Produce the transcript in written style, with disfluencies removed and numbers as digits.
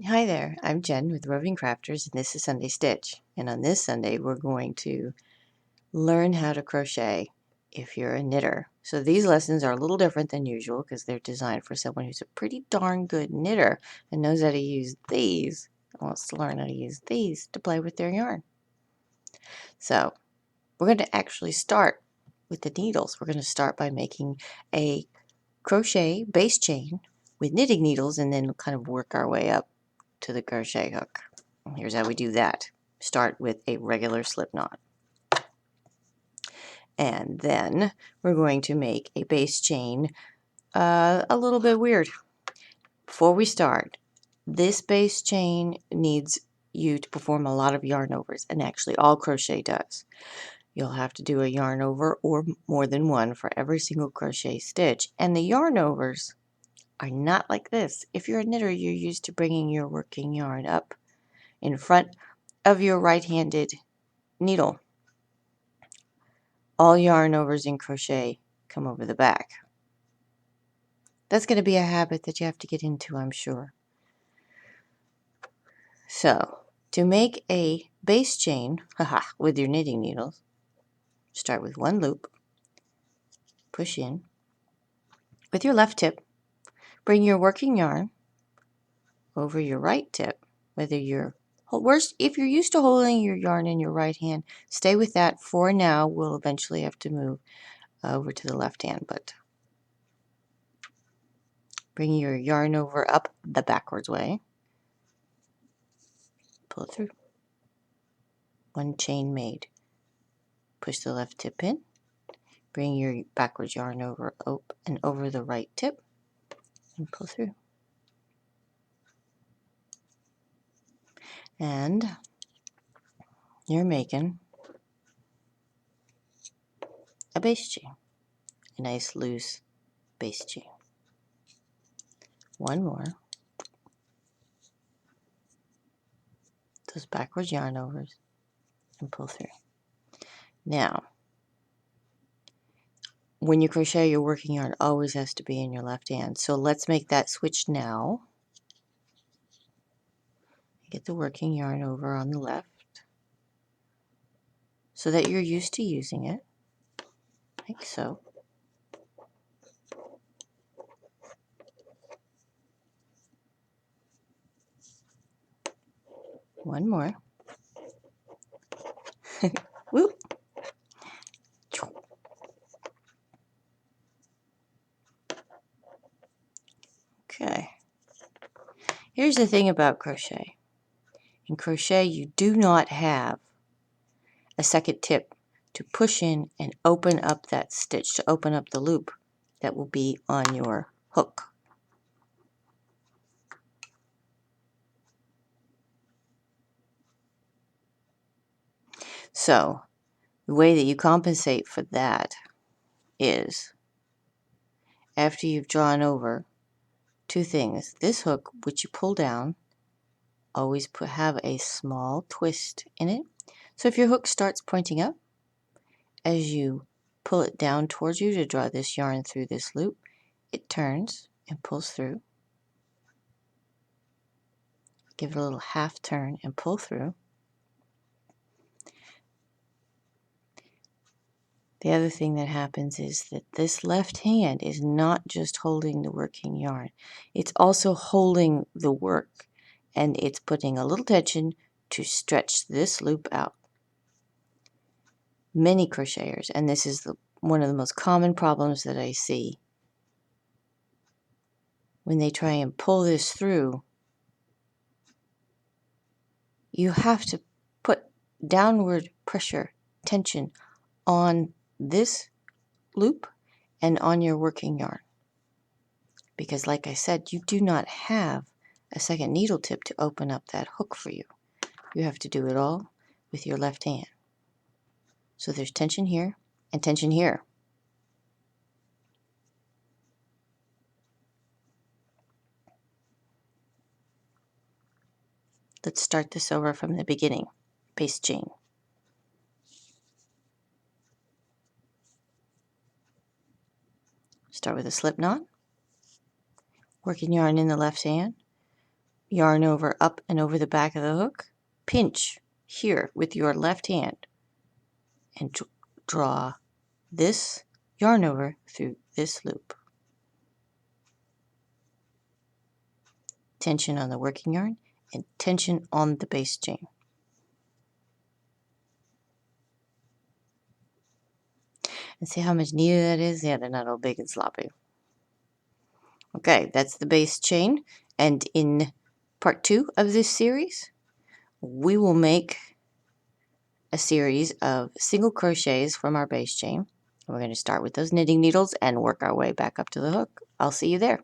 Hi there, I'm Jen with Roving Crafters, and this is Sunday Stitch. And on this Sunday, we're going to learn how to crochet if you're a knitter. So these lessons are a little different than usual because they're designed for someone who's a pretty darn good knitter and knows how to use these, and wants to learn how to use these to play with their yarn. So we're going to actually start with the needles. We're going to start by making a crochet base chain with knitting needles and then kind of work our way up to the crochet hook. Here's how we do that. Start with a regular slip knot. And then we're going to make a base chain a little bit weird. Before we start, this base chain needs you to perform a lot of yarn overs, and actually all crochet does. You'll have to do a yarn over or more than one for every single crochet stitch, and the yarn overs are not like this. If you're a knitter, you're used to bringing your working yarn up in front of your right-handed needle. All yarn overs in crochet come over the back. That's going to be a habit that you have to get into, I'm sure. So, to make a base chain with your knitting needles, start with one loop, push in. With your left tip, bring your working yarn over your right tip. Whether you're if you're used to holding your yarn in your right hand, stay with that for now. We'll eventually have to move over to the left hand, but bring your yarn over up the backwards way. Pull it through. One chain made. Push the left tip in. Bring your backwards yarn over and over the right tip and pull through. And you're making a base chain, a nice loose base chain. One more. Those backwards yarn overs and pull through. Now, when you crochet, your working yarn always has to be in your left hand. So let's make that switch now. Get the working yarn over on the left so that you're used to using it, like so. One more. Whoop. Okay. Here's the thing about crochet. In crochet, you do not have a second tip to push in and open up that stitch, to open up the loop that will be on your hook. So the way that you compensate for that is, after you've drawn over, two things. This hook, which you pull down, always have a small twist in it. So if your hook starts pointing up, as you pull it down towards you to draw this yarn through this loop, it turns and pulls through. Give it a little half turn and pull through. The other thing that happens is that this left hand is not just holding the working yarn, it's also holding the work, and it's putting a little tension to stretch this loop out. Many crocheters, and this is one of the most common problems that I see, when they try and pull this through, you have to put downward pressure, tension on this loop and on your working yarn. Because like I said, you do not have a second needle tip to open up that hook for you. You have to do it all with your left hand. So there's tension here and tension here. Let's start this over from the beginning. Base chain. Start with a slip knot. Working yarn in the left hand. yarn over up and over the back of the hook, pinch here with your left hand, and draw this yarn over through this loop. Tension on the working yarn and tension on the base chain. And see how much neater that is? Yeah, they're not all big and sloppy. Okay, that's the base chain. And in part 2 of this series, we will make a series of single crochets from our base chain. We're going to start with those knitting needles and work our way back up to the hook. I'll see you there.